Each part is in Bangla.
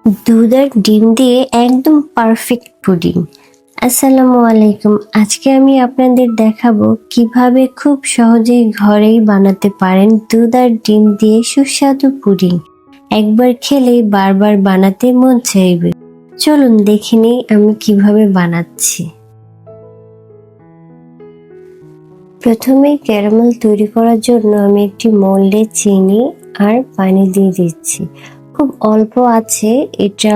দুধ আর ডিম দিয়ে একদম পারফেক্ট পুডিং। আসসালামু আলাইকুম। আজকে আমি আপনাদের দেখাবো কিভাবে খুব সহজেই ঘরেই বানাতে পারেন দুধ আর ডিম দিয়ে সুস্বাদু পুডিং। একবার খেলেই বারবার বানাতে মন চাইবে। চলুন দেখে নেই আমি কিভাবে বানাচ্ছি। প্রথমে ক্যারামেল তৈরি করার জন্য আমি একটি মোল্ডে চিনি আর পানি দিয়ে দিচ্ছি। খুব অল্প আছে এটা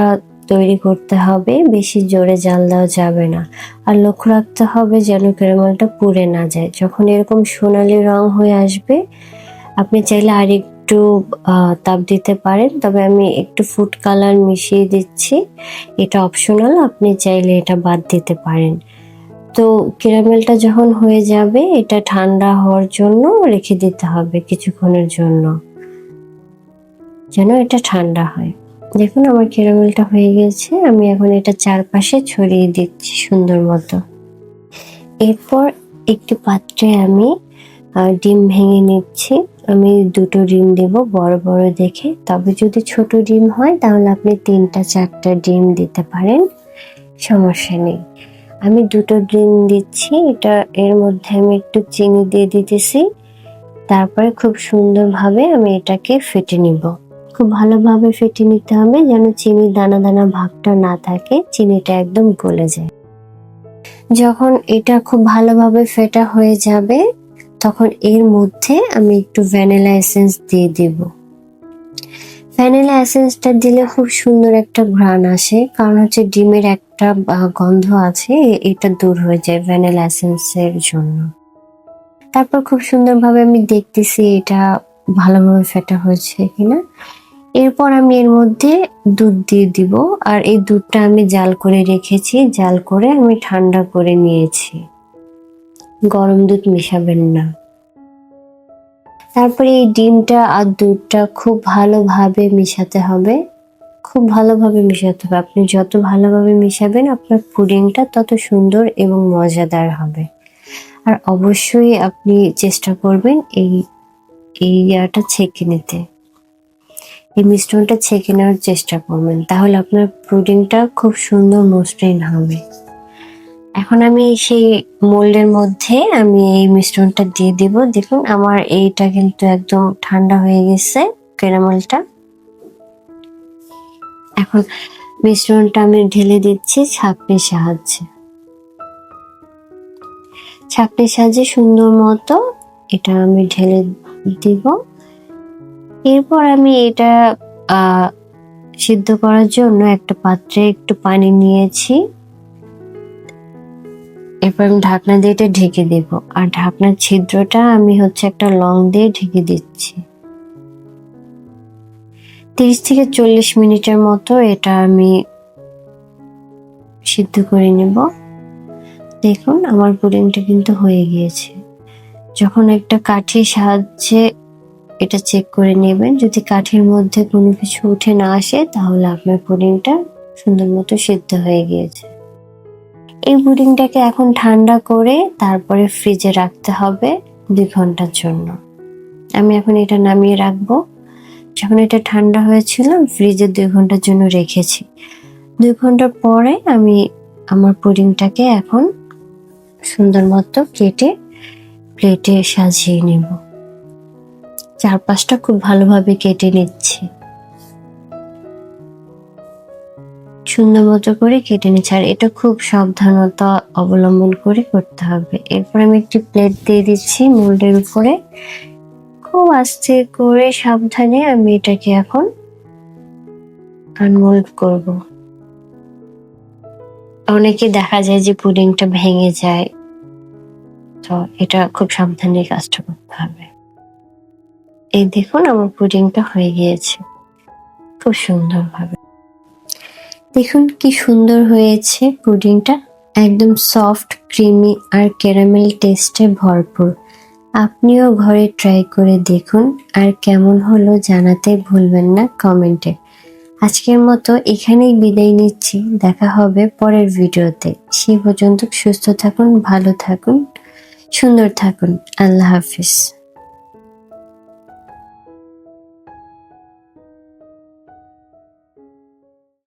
তৈরি করতে হবে, বেশি জোরে জাল দেওয়া যাবে না। আর লক্ষ্য রাখতে হবে যেন ক্যারামেলটা পুড়ে না যায়। যখন এরকম সোনালি রং হয়ে আসবে আপনি চাইলে আর একটু তাপ দিতে পারেন, তবে আমি একটু ফুড কালার মিশিয়ে দিচ্ছি। এটা অপশনাল, আপনি চাইলে এটা বাদ দিতে পারেন। তো ক্যারামেলটা যখন হয়ে যাবে এটা ঠান্ডা হওয়ার জন্য রেখে দিতে হবে কিছুক্ষণের জন্য, যেন এটা ঠান্ডা হয়। দেখুন আমার ক্যারামেলটা হয়ে গেছে, আমি এখন এটা চারপাশে ছড়িয়ে দিচ্ছি সুন্দর মতো। এরপর একটি পাত্রে আমি ডিম ভেঙে নিচ্ছি। আমি দুটো ডিম দেব বড় বড় দেখে, তবে যদি ছোট ডিম হয় তাহলে আপনি 3-4টা ডিম দিতে পারেন, সমস্যা নেই। আমি দুটো ডিম দিচ্ছি। এর মধ্যে আমি একটু চিনি দিয়ে দিতেছি। তারপরে খুব সুন্দরভাবে আমি এটাকে ফেটে নিব। খুব ভালোভাবে ফেটে নিতে হবে যেন চিনির দানা দানা ভাবটা না থাকে, চিনিটা একদম গলে যায়। যখন এটা খুব ভালোভাবে ফেটা হয়ে যাবে তখন এর মধ্যে আমি একটু ভ্যানিলা এসেন্স দিয়ে দিব। ভ্যানিলা এসেন্সটা দিলে খুব সুন্দর একটা ঘ্রাণ আসে, কারণ হচ্ছে ডিমের একটা গন্ধ আছে, এটা দূর হয়ে যায় ভ্যানিলা এসেন্সের জন্য। তারপর খুব সুন্দরভাবে আমি দেখতেছি এটা ভালোভাবে ফেটা হয়েছে কিনা। এরপর আমি এর মধ্যে দুধ দিয়ে দিব, আর এই দুধটা আমি জাল করে রেখেছি, জাল করে আমি ঠান্ডা করে নিয়েছি। গরম দুধ মেশাবেন না। তারপরে এই ডিমটা আর দুধটা খুব ভালোভাবে মিশাতে হবে, খুব ভালোভাবে মিশাতে হবে। আপনি যত ভালোভাবে মিশাবেন আপনার পুডিংটা তত সুন্দর এবং মজাদার হবে। আর অবশ্যই আপনি চেষ্টা করবেন ইয়াটা ছেঁকে নিতে, এই মিশ্রণটা ছেঁকে নেওয়ার চেষ্টা করবেন, তাহলে আপনার পুডিংটা খুব সুন্দর মসৃণ হবে। এখন আমি সেই মোল্ডের মধ্যে আমি এই মিশ্রণটা দিয়ে দিব। দেখুন আমার এইটা কিন্তু একদম ঠান্ডা হয়ে গেছে ক্যারামেলটা। এখন মিশ্রণটা আমি ঢেলে দিচ্ছি ছাঁকনির সাহায্যে। ছাঁকনির সাহায্যে সুন্দর মতো এটা আমি ঢেলে দিব। এরপর আমি এটা সিদ্ধ করার জন্য একটা পাত্রে একটু পানি নিয়েছি। এরপর আমি ঢাকনা দিয়ে এটা ঢেকে দেব, আর ঢাকনার ছিদ্রটা আমি একটা লং দিয়ে ঢেকে দিচ্ছি। 30-40 মিনিটের মতো এটা আমি সিদ্ধ করে নেব। দেখুন আমার পুডিংটা কিন্তু হয়ে গিয়েছে। যখন একটা কাঠির সাহায্যে এটা চেক করে নেবেন, যদি কাঠির মধ্যে কোনো কিছু উঠে না আসে তাহলে আপনার পুডিংটা সুন্দর মতো সিদ্ধ হয়ে গিয়েছে। এই পুডিংটাকে এখন ঠান্ডা করে তারপরে ফ্রিজে রাখতে হবে 2 ঘন্টার জন্য। আমি এখন এটা নামিয়ে রাখবো। যখন এটা ঠান্ডা হয়েছিল ফ্রিজে 2 ঘন্টার জন্য রেখেছি। 2 ঘন্টা পরে আমি আমার পুডিংটাকে এখন সুন্দর মতো কেটে প্লেটে সাজিয়ে নেব। চারপাশটা খুব ভালোভাবে কেটে নিচ্ছি, সুন্দর মতো করে কেটে নিচ্ছি। আর এটা খুব সাবধানতা অবলম্বন করে করতে হবে। এরপর আমি একটি প্লেট দিয়ে দিচ্ছি মোল্ডের উপরে। খুব আস্তে করে সাবধানে আমি এটাকে এখন আনমোল্ড করব। অনেকে দেখা যায় যে পুডিংটা ভেঙে যায়, তো এটা খুব সাবধানে কাজটা করতে হবে। এই দেখুন আমার পুডিংটা হয়ে গিয়েছে খুব সুন্দরভাবে। দেখুন কি সুন্দর হয়েছে পুডিংটা, একদম সফট, ক্রিমি আর ক্যারামেল টেস্টে ভরপুর। আপনিও ঘরে ট্রাই করে দেখুন, আর কেমন হলো জানাতে ভুলবেন না কমেন্টে। আজকের মতো এখানেই বিদায় নিচ্ছি, দেখা হবে পরের ভিডিওতে। সেই পর্যন্ত সুস্থ থাকুন, ভালো থাকুন, সুন্দর থাকুন। আল্লাহ হাফিজ।